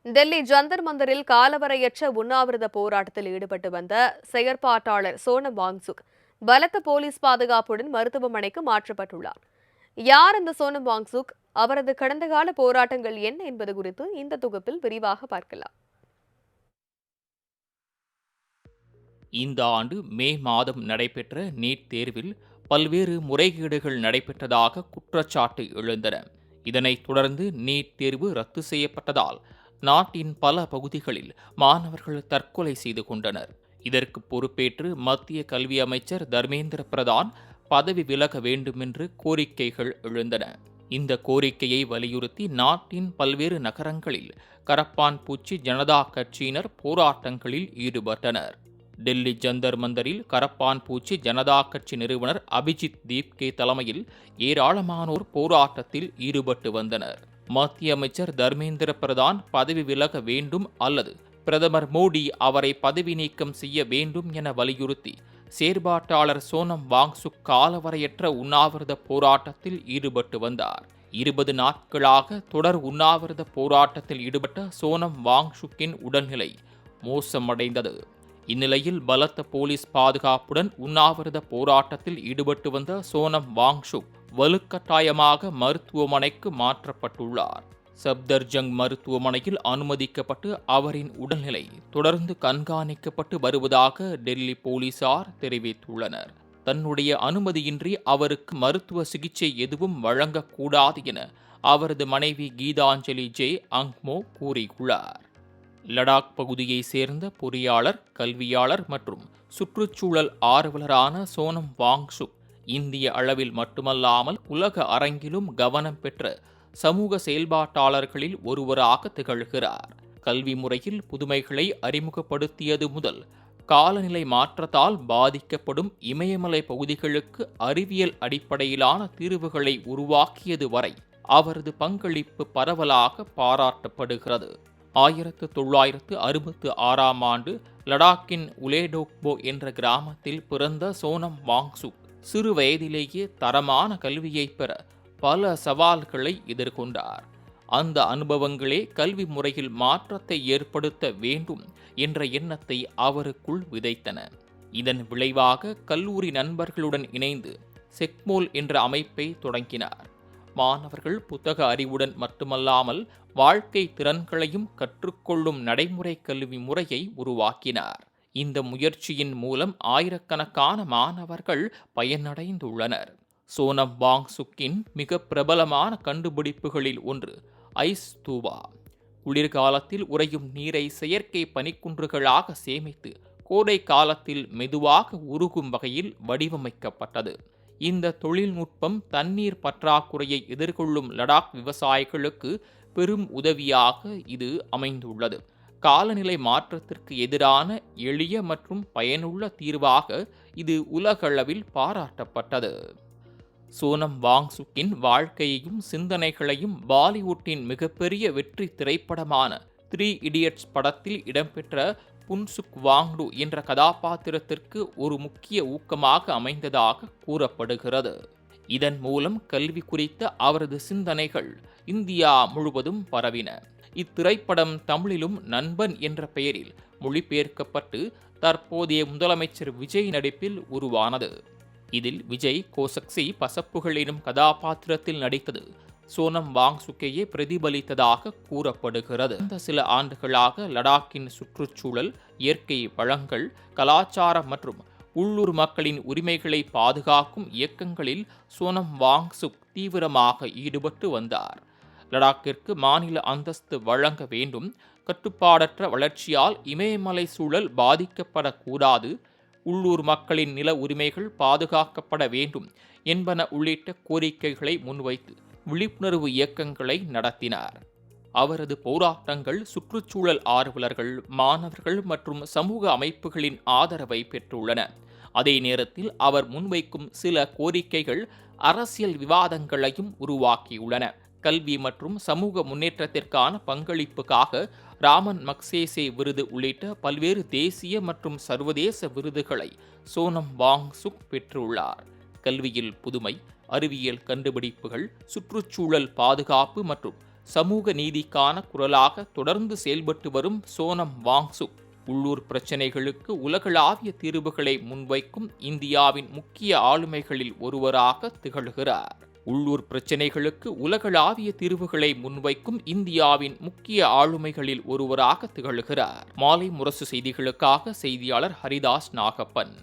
டெல்லி ஜந்தர் மந்தரில் காலவரையற்ற உண்ணாவிரத போராட்டத்தில் ஈடுபட்டு வந்த செயற்பாட்டாளர் சோனம் வாங்சுக் பலத்த போலீஸ் பாதுகாப்புடன் மருத்துவமனைக்கு மாற்றப்பட்டுள்ளார். யார் இந்த சோனம் வாங்சுக், அவரது கடந்த கால போராட்டங்கள் என்ன என்பது குறித்து இந்த தொகுப்பில் விரிவாக பார்க்கலாம். இந்த ஆண்டு மே மாதம் நடைபெற்ற நீட் தேர்வில் பல்வேறு முறைகேடுகள் நடைபெற்றதாக குற்றச்சாட்டு எழுந்தன. இதனைத் தொடர்ந்து நீட் தேர்வு ரத்து செய்யப்பட்டதால் நாட்டின் பல பகுதிகளில் மாணவர்கள் தற்கொலை செய்து கொண்டனர். இதற்கு பொறுப்பேற்று மத்திய கல்வி அமைச்சர் தர்மேந்திர பிரதான் பதவி விலக வேண்டுமென்று கோரிக்கைகள் எழுந்தன. இந்த கோரிக்கையை வலியுறுத்தி நாட்டின் பல்வேறு நகரங்களில் கரப்பான் பூச்சி ஜனதா கட்சியினர் போராட்டங்களில் ஈடுபட்டனர். டெல்லி ஜந்தர் மந்தரில் கரப்பான் பூச்சி ஜனதா கட்சி நிறுவனர் அபிஜித் தீப்கே தலைமையில் ஏராளமானோர் போராட்டத்தில் ஈடுபட்டு வந்தனர். மத்திய அமைச்சர் தர்மேந்திர பிரதான் பதவி விலக வேண்டும் அல்லது பிரதமர் மோடி அவரை பதவி நீக்கம் செய்ய வேண்டும் என வலியுறுத்தி செயற்பாட்டாளர் சோனம் வாங்சுக் காலவரையற்ற உண்ணாவிரத போராட்டத்தில் ஈடுபட்டு வந்தார். 20 நாட்களாக தொடர் உண்ணாவிரத போராட்டத்தில் ஈடுபட்ட சோனம் வாங்சுக்கின் உடல்நிலை மோசமடைந்தது. இந்நிலையில் பலத்த போலீஸ் பாதுகாப்புடன் உண்ணாவிரத போராட்டத்தில் ஈடுபட்டு வந்த சோனம் வாங்சுக் வலுக்கட்டாயமாக மருத்துவமனைக்கு மாற்றப்பட்டுள்ளார். சப்தர்ஜங் மருத்துவமனையில் அனுமதிக்கப்பட்டு அவரின் உடல்நிலை தொடர்ந்து கண்காணிக்கப்பட்டு வருவதாக டெல்லி போலீசார் தெரிவித்துள்ளனர். தன்னுடைய அனுமதியின்றி அவருக்கு மருத்துவ சிகிச்சை எதுவும் வழங்கக்கூடாது என அவரது மனைவி கீதாஞ்சலி ஜே அங்மோ கூறியுள்ளார். லடாக் பகுதியை சேர்ந்த பொறியாளர், கல்வியாளர் மற்றும் சுற்றுச்சூழல் ஆர்வலரான சோனம் வாங்சுக் இந்திய அளவில் மட்டுமல்லாமல் உலக அரங்கிலும் கவனம் பெற்ற சமூக செயல்பாட்டாளர்களில் ஒருவராக திகழ்கிறார். கல்வி முறையில் புதுமைகளை அறிமுகப்படுத்தியது முதல் காலநிலை மாற்றத்தால் பாதிக்கப்படும் இமயமலை பகுதிகளுக்கு அறிவியல் அடிப்படையிலான தீர்வுகளை உருவாக்கியது வரை அவரது பங்களிப்பு பரவலாக பாராட்டப்படுகிறது. 1966ஆம் ஆண்டு லடாக்கின் உலேடோக்போ என்ற கிராமத்தில் பிறந்த சோனம் வாங்சுக் சிறு வயதிலேயே தரமான கல்வியை பெற பல சவால்களை எதிர்கொண்டார். அந்த அனுபவங்களே கல்வி முறையில் மாற்றத்தை ஏற்படுத்த வேண்டும் என்ற எண்ணத்தை அவருக்குள் விதைத்தன. இதன் விளைவாக கல்லூரி நண்பர்களுடன் இணைந்து செக்மோல் என்ற அமைப்பை தொடங்கினார். மாணவர்கள் புத்தக அறிவுடன் மட்டுமல்லாமல் வாழ்க்கை திறன்களையும் கற்றுக்கொள்ளும் நடைமுறை கல்வி முறையை உருவாக்கினார். இந்த முயற்சியின் மூலம் ஆயிரக்கணக்கான மாணவர்கள் பயனடைந்துள்ளனர். சோனம் வாங்சுக்கின் மிக பிரபலமான கண்டுபிடிப்புகளில் ஒன்று ஐஸ் தூவா. குளிர்காலத்தில் உறையும் நீரை செயற்கை பனிக்குன்றுகளாக சேமித்து கோடை காலத்தில் மெதுவாக உருகும் வகையில் வடிவமைக்கப்பட்டது. இந்த தொழில்நுட்பம் தண்ணீர் பற்றாக்குறையை எதிர்கொள்ளும் லடாக் விவசாயிகளுக்கு பெரும் உதவியாக இது அமைந்துள்ளது. காலநிலை மாற்றத்திற்கு எதிரான எளிய மற்றும் பயனுள்ள தீர்வாக இது உலகளவில் பாராட்டப்பட்டது. சோனம் வாங்சுக்கின் வாழ்க்கையையும் சிந்தனைகளையும் பாலிவுட்டின் மிகப்பெரிய வெற்றி திரைப்படமான 3 இடியட்ஸ் படத்தில் இடம்பெற்ற புன்சுக் வாங்டு என்ற கதாபாத்திரத்திற்கு ஒரு முக்கிய ஊக்கமாக அமைந்ததாக கூறப்படுகிறது. இதன் மூலம் கல்வி குறித்த அவரது சிந்தனைகள் இந்தியா முழுவதும் பரவின. இத்திரைப்படம் தமிழிலும் நண்பன் என்ற பெயரில் மொழிபெயர்க்கப்பட்டு தற்போதைய முதலமைச்சர் விஜய் நடிப்பில் உருவானது. இதில் விஜய் கோசக்சி பசப்புகள் எனும் கதாபாத்திரத்தில் நடித்தது சோனம் வாங்சுக்கையே பிரதிபலித்ததாக கூறப்படுகிறது. இந்த சில ஆண்டுகளாக லடாக்கின் சுற்றுச்சூழல், இயற்கை வளங்கள், கலாச்சாரம் மற்றும் உள்ளூர் மக்களின் உரிமைகளை பாதுகாக்கும் இயக்கங்களில் சோனம் வாங்சுக் தீவிரமாக ஈடுபட்டு வந்தார். லடாக்கிற்கு மாநில அந்தஸ்து வழங்க வேண்டும், கட்டுப்பாடற்ற வளர்ச்சியால் இமயமலை சூழல் பாதிக்கப்படக்கூடாது, உள்ளூர் மக்களின் நில உரிமைகள் பாதுகாக்கப்பட வேண்டும் என்பன உள்ளிட்ட கோரிக்கைகளை முன்வைத்து விழிப்புணர்வு இயக்கங்களை நடத்தினார். அவரது போராட்டங்கள் சுற்றுச்சூழல் ஆர்வலர்கள், மாணவர்கள் மற்றும் சமூக அமைப்புகளின் ஆதரவை பெற்றுள்ளன. அதே நேரத்தில் அவர் முன்வைக்கும் சில கோரிக்கைகள் அரசியல் விவாதங்களையும் உருவாக்கியுள்ளன. கல்வி மற்றும் சமூக முன்னேற்றத்திற்கான பங்களிப்புக்காக ராமன் மக்சேசே விருது உள்ளிட்ட பல்வேறு தேசிய மற்றும் சர்வதேச விருதுகளை சோனம் வாங்சுக் பெற்றுள்ளார். கல்வியில் புதுமை, அறிவியல் கண்டுபிடிப்புகள், சுற்றுச்சூழல் பாதுகாப்பு மற்றும் சமூக நீதிக்கான குரலாக தொடர்ந்து செயல்பட்டு வரும் சோனம் வாங்சுக் உள்ளூர் பிரச்சினைகளுக்கு உலகளாவிய தீர்வுகளை முன்வைக்கும் இந்தியாவின் முக்கிய ஆளுமைகளில் ஒருவராக திகழ்கிறார். உள்ளூர் பிரச்சினைகளுக்கு உலகளாவிய தீர்வுகளை முன்வைக்கும் இந்தியாவின் முக்கிய ஆளுமைகளில் ஒருவராக திகழ்கிறார். மாலை முரசு செய்திகளுக்காக செய்தியாளர் ஹரிதாஸ் நாகப்பன்.